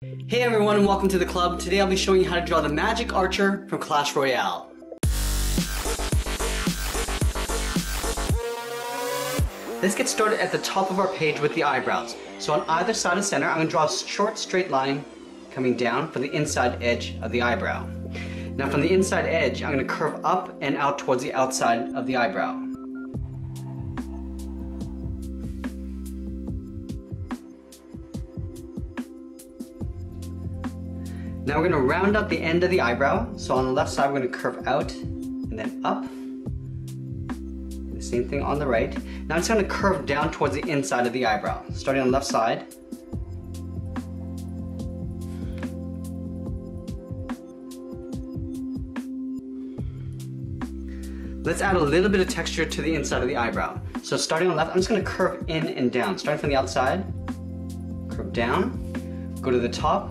Hey everyone and welcome to the club. Today I'll be showing you how to draw the magic archer from Clash Royale. Let's get started at the top of our page with the eyebrows. So on either side of center, I'm going to draw a short straight line coming down from the inside edge of the eyebrow. Now from the inside edge, I'm going to curve up and out towards the outside of the eyebrow. Now we're going to round up the end of the eyebrow. So on the left side we're going to curve out and then up. The same thing on the right. Now I'm just going to curve down towards the inside of the eyebrow. Starting on the left side. Let's add a little bit of texture to the inside of the eyebrow. So starting on the left, I'm just going to curve in and down. Starting from the outside, curve down, go to the top,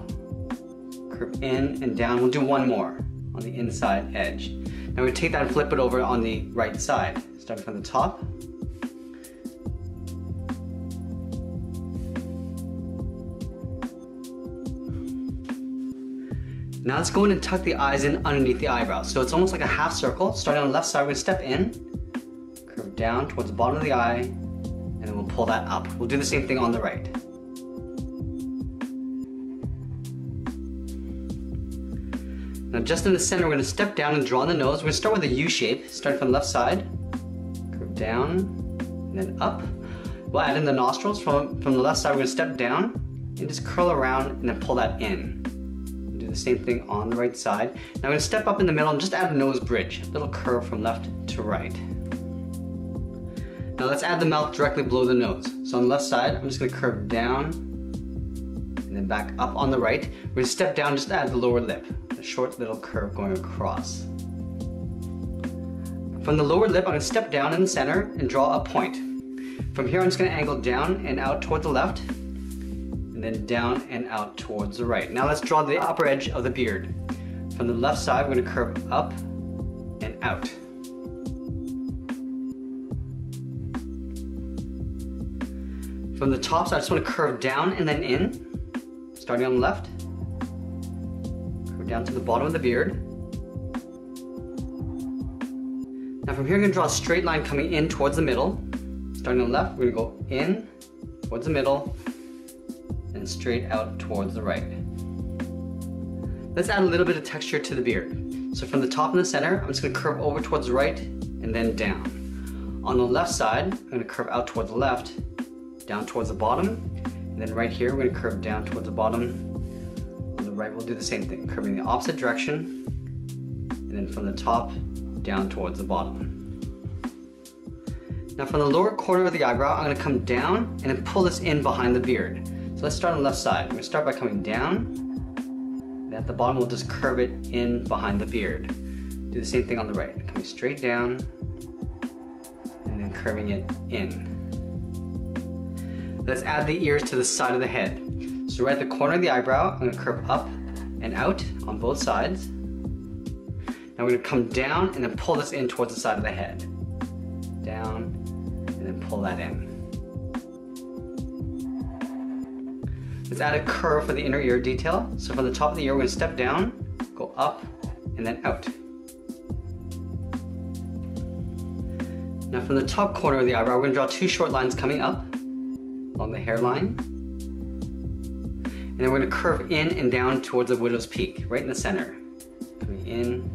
curve in and down. We'll do one more on the inside edge. Now we're going to take that and flip it over on the right side. Starting from the top. Now let's go in and tuck the eyes in underneath the eyebrows. So it's almost like a half circle. Starting on the left side, we're going to step in, curve down towards the bottom of the eye, and then we'll pull that up. We'll do the same thing on the right. Now just in the center, we're going to step down and draw on the nose. We're going to start with a U shape, starting from the left side, curve down, and then up. We'll add in the nostrils. From the left side, we're going to step down and just curl around and then pull that in. We'll do the same thing on the right side. Now we're going to step up in the middle and just add a nose bridge, a little curve from left to right. Now let's add the mouth directly below the nose. So on the left side, I'm just going to curve down and then back up on the right. We're going to step down just to add the lower lip. Short little curve going across. From the lower lip, I'm going to step down in the center and draw a point. From here, I'm just going to angle down and out toward the left, and then down and out towards the right. Now let's draw the upper edge of the beard. From the left side, we're going to curve up and out. From the top side, I just want to curve down and then in, starting on the left. Down to the bottom of the beard. Now from here, I'm going to draw a straight line coming in towards the middle. Starting on the left, we're going to go in towards the middle and straight out towards the right. Let's add a little bit of texture to the beard. So from the top and the center, I'm just going to curve over towards the right and then down. On the left side, I'm going to curve out towards the left, down towards the bottom, and then right here, we're going to curve down towards the bottom. Right, we'll do the same thing, curving the opposite direction, and then from the top down towards the bottom. Now from the lower corner of the eyebrow, I'm going to come down and then pull this in behind the beard. So let's start on the left side. I'm going to start by coming down, and at the bottom we'll just curve it in behind the beard. Do the same thing on the right, coming straight down, and then curving it in. Let's add the ears to the side of the head. So right at the corner of the eyebrow, I'm going to curve up and out on both sides. Now we're going to come down and then pull this in towards the side of the head. Down and then pull that in. Let's add a curve for the inner ear detail. So from the top of the ear, we're going to step down, go up, and then out. Now from the top corner of the eyebrow, we're going to draw two short lines coming up along the hairline. And then we're going to curve in and down towards the widow's peak, right in the center. Coming in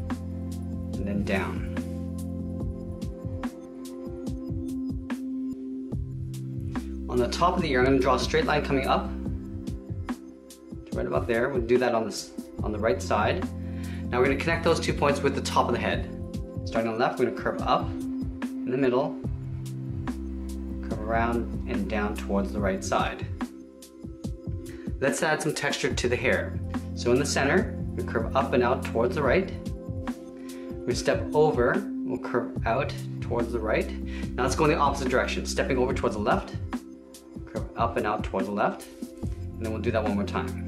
and then down. On the top of the ear, I'm going to draw a straight line coming up. Right about there. We'll do that on the right side. Now we're going to connect those 2 points with the top of the head. Starting on the left, we're going to curve up in the middle, curve around and down towards the right side. Let's add some texture to the hair. So in the center, we curve up and out towards the right. We step over, we'll curve out towards the right. Now let's go in the opposite direction. Stepping over towards the left, curve up and out towards the left, and then we'll do that one more time.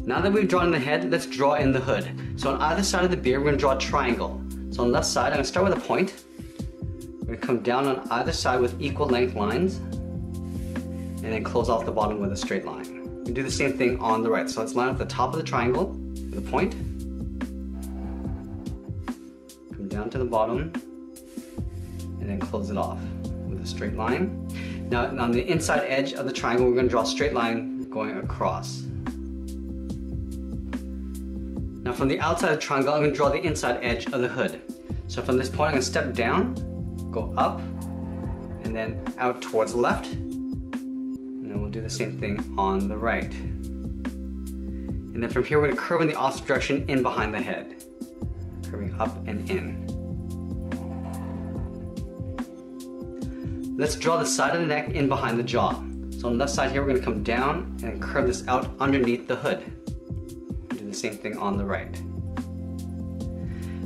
Now that we've drawn the head, let's draw in the hood. So on either side of the beard, we're going to draw a triangle. So on the left side, I'm going to start with a point. We're going to come down on either side with equal length lines. and then close off the bottom with a straight line. We do the same thing on the right. So let's line up the top of the triangle with a point. Come down to the bottom, and then close it off with a straight line. Now on the inside edge of the triangle, we're going to draw a straight line going across. Now from the outside of the triangle, I'm going to draw the inside edge of the hood. So from this point, I'm going to step down, go up, and then out towards the left. And then we'll do the same thing on the right. And then from here, we're going to curve in the opposite direction in behind the head. Curving up and in. Let's draw the side of the neck in behind the jaw. So on the left side here, we're going to come down and curve this out underneath the hood. Do the same thing on the right.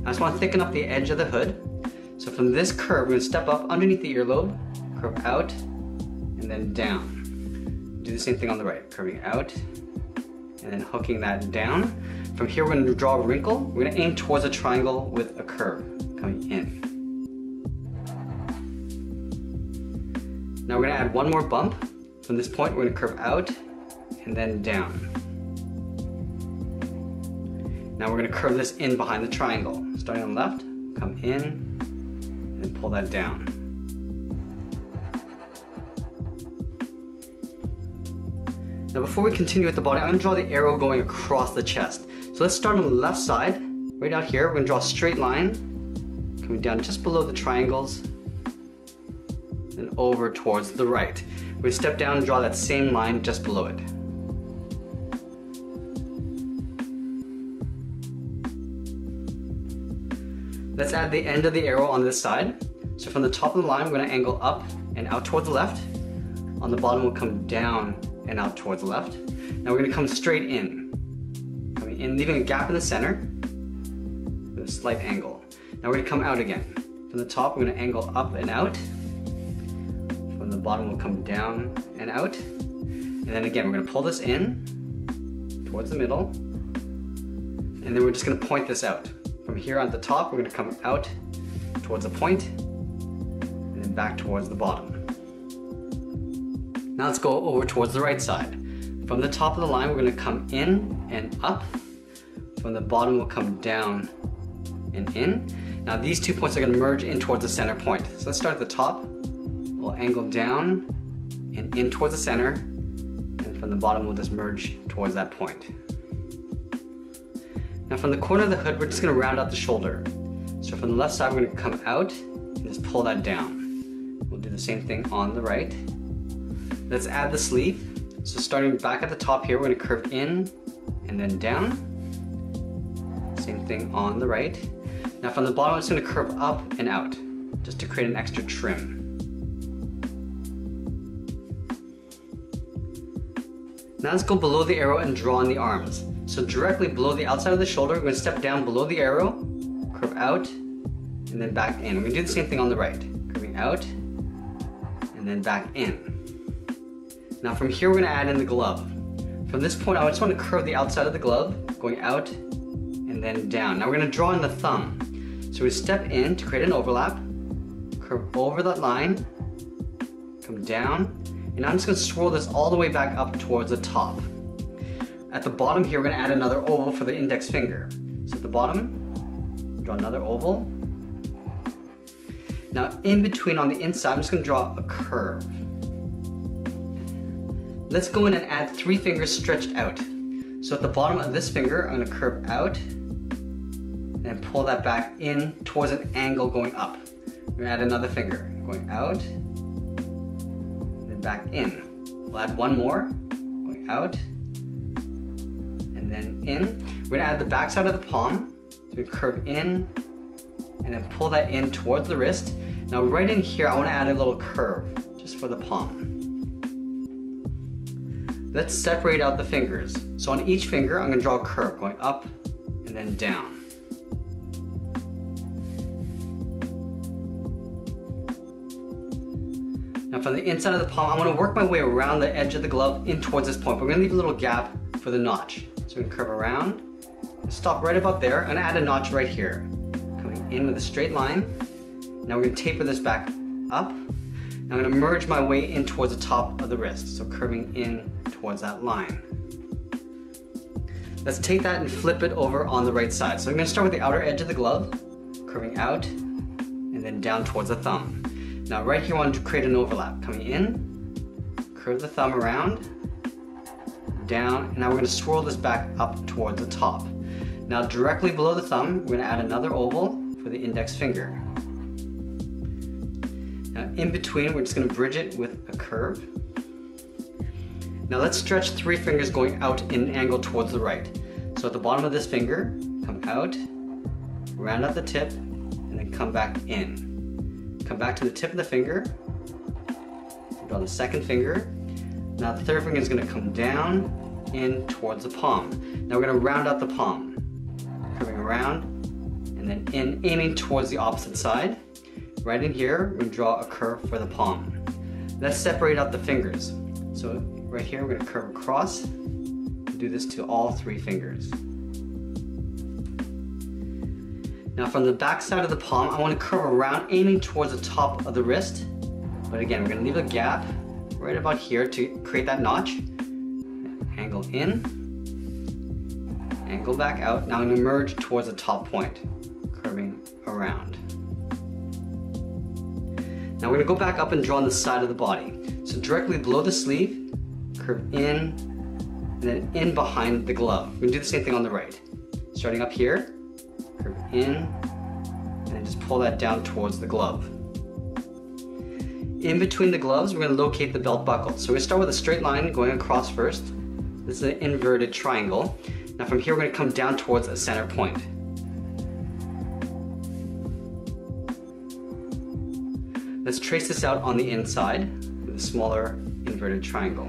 I just want to thicken up the edge of the hood. So from this curve, we're going to step up underneath the earlobe, curve out, and then down. Do the same thing on the right, curving out, and then hooking that down. From here, we're going to draw a wrinkle. We're going to aim towards a triangle with a curve, coming in. Now we're going to add one more bump. From this point, we're going to curve out, and then down. Now we're going to curve this in behind the triangle. Starting on the left, come in, and pull that down. Now before we continue with the body, I'm going to draw the arrow going across the chest. So let's start on the left side. Right out here, we're going to draw a straight line, coming down just below the triangles, and over towards the right. We're going to step down and draw that same line just below it. Let's add the end of the arrow on this side. So from the top of the line, we're going to angle up and out towards the left. On the bottom, we'll come down and out towards the left. Now we're going to come straight in. Coming in, leaving a gap in the center with a slight angle. Now we're going to come out again. From the top, we're going to angle up and out. From the bottom, we'll come down and out. And then again, we're going to pull this in towards the middle. And then we're just going to point this out. From here on the top, we're going to come out towards the point, and then back towards the bottom. Now let's go over towards the right side. From the top of the line, we're going to come in and up. From the bottom, we'll come down and in. Now these 2 points are going to merge in towards the center point. So let's start at the top. We'll angle down and in towards the center, and from the bottom, we'll just merge towards that point. Now from the corner of the hood, we're just going to round out the shoulder. So from the left side, we're going to come out and just pull that down. We'll do the same thing on the right. Let's add the sleeve. So starting back at the top here, we're going to curve in and then down. Same thing on the right. Now from the bottom, it's going to curve up and out, just to create an extra trim. Now let's go below the arrow and draw on the arms. So directly below the outside of the shoulder, we're going to step down below the arrow, curve out, and then back in. We're going to do the same thing on the right. Curving out, and then back in. Now from here, we're going to add in the glove. From this point, I just want to curve the outside of the glove, going out, and then down. Now we're going to draw in the thumb. So we step in to create an overlap, curve over that line, come down, and I'm just going to swirl this all the way back up towards the top. At the bottom here, we're going to add another oval for the index finger. So at the bottom, draw another oval. Now in between on the inside, I'm just going to draw a curve. Let's go in and add 3 fingers stretched out. So at the bottom of this finger, I'm going to curve out and pull that back in towards an angle going up. We're going to add another finger, going out, and back in. We'll add one more, going out, and then in. We're going to add the back side of the palm. So we curve in, and then pull that in towards the wrist. Now right in here, I want to add a little curve, just for the palm. Let's separate out the fingers. So on each finger, I'm going to draw a curve, going up and then down. Now from the inside of the palm, I want to work my way around the edge of the glove in towards this point. We're going to leave a little gap for the notch. So we're going to curve around, stop right about there, and add a notch right here. Coming in with a straight line. Now we're going to taper this back up. Now I'm going to merge my way in towards the top of the wrist, so curving in towards that line. Let's take that and flip it over on the right side. So I'm going to start with the outer edge of the glove, curving out, and then down towards the thumb. Now right here I want to create an overlap. Coming in, curve the thumb around, down, and now we're going to swirl this back up towards the top. Now directly below the thumb, we're going to add another oval for the index finger. Now in between, we're just going to bridge it with a curve. Now let's stretch 3 fingers going out in an angle towards the right. So at the bottom of this finger, come out, round out the tip, and then come back in. Come back to the tip of the finger, draw the second finger. Now the third finger is going to come down, in towards the palm. Now we're going to round out the palm, curving around, and then in, aiming towards the opposite side. Right in here, we're going to draw a curve for the palm. Let's separate out the fingers. So right here, we're going to curve across. Do this to all 3 fingers. Now from the back side of the palm, I want to curve around, aiming towards the top of the wrist. But again, we're going to leave a gap right about here to create that notch. Angle in, angle back out. Now I'm going to merge towards the top point, curving around. Now we're going to go back up and draw on the side of the body. So directly below the sleeve, curve in, and then in behind the glove. We're going to do the same thing on the right. Starting up here, curve in, and then just pull that down towards the glove. In between the gloves, we're going to locate the belt buckle. So we're going to start with a straight line going across first. This is an inverted triangle. Now from here, we're going to come down towards a center point. Let's trace this out on the inside with a smaller inverted triangle.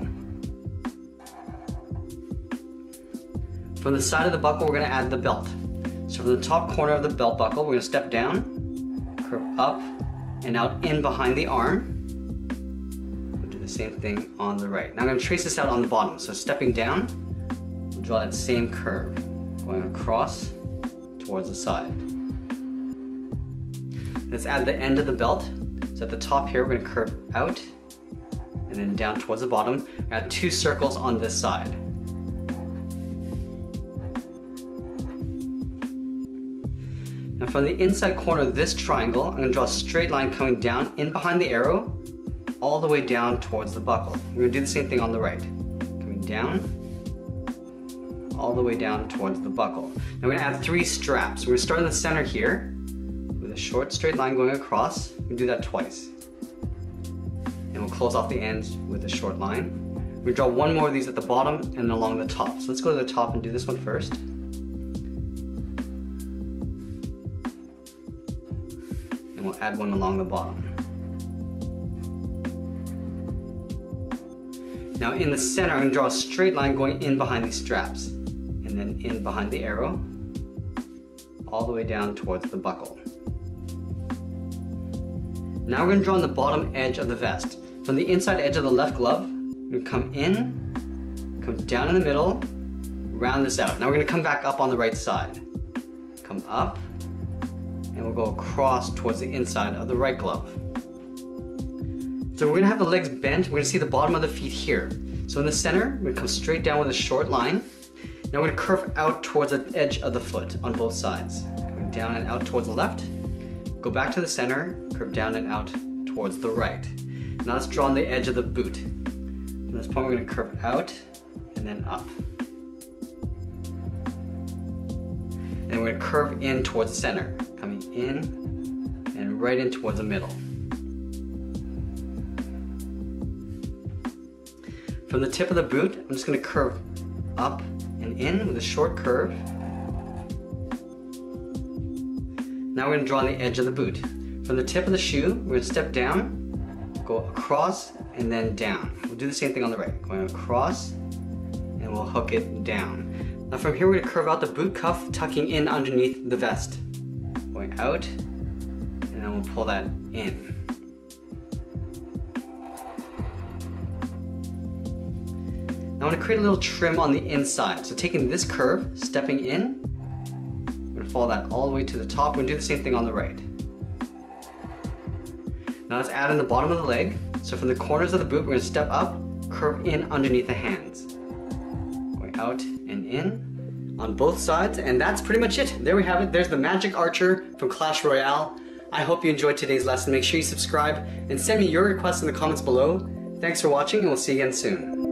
From the side of the buckle, we're going to add the belt. So from the top corner of the belt buckle, we're going to step down, curve up, and out in behind the arm. We'll do the same thing on the right. Now I'm going to trace this out on the bottom. So stepping down, we'll draw that same curve, going across towards the side. Let's add the end of the belt. So at the top here, we're going to curve out and then down towards the bottom. Add 2 circles on this side. Now from the inside corner of this triangle, I'm going to draw a straight line coming down in behind the arrow, all the way down towards the buckle. We're going to do the same thing on the right. Coming down, all the way down towards the buckle. Now we're going to add 3 straps. We're going to start in the center here, with a short straight line going across. We'll do that twice. And we'll close off the ends with a short line. We draw 1 more of these at the bottom and along the top. So let's go to the top and do this one first. And we'll add 1 along the bottom. Now in the center, I'm going to draw a straight line going in behind these straps. And then in behind the arrow, all the way down towards the buckle. Now we're going to draw on the bottom edge of the vest. From the inside edge of the left glove, we're going to come in, come down in the middle, round this out. Now we're going to come back up on the right side. Come up, and we'll go across towards the inside of the right glove. So we're going to have the legs bent. We're going to see the bottom of the feet here. So in the center, we're going to come straight down with a short line. Now we're going to curve out towards the edge of the foot on both sides. Coming down and out towards the left. Go back to the center, curve down and out towards the right. Now let's draw on the edge of the boot. From this point, we're going to curve out and then up. And we're going to curve in towards the center, coming in and right in towards the middle. From the tip of the boot, I'm just going to curve up and in with a short curve. Now we're going to draw on the edge of the boot. From the tip of the shoe, we're going to step down, go across, and then down. We'll do the same thing on the right. Going across, and we'll hook it down. Now from here, we're going to curve out the boot cuff, tucking in underneath the vest. Going out, and then we'll pull that in. Now I want to create a little trim on the inside. So taking this curve, stepping in, follow that all the way to the top. We're going to do the same thing on the right. Now let's add in the bottom of the leg. So from the corners of the boot, we're going to step up, curve in underneath the hands. Going out and in on both sides, and that's pretty much it. There we have it. There's the Magic Archer from Clash Royale. I hope you enjoyed today's lesson. Make sure you subscribe and send me your requests in the comments below. Thanks for watching, and we'll see you again soon.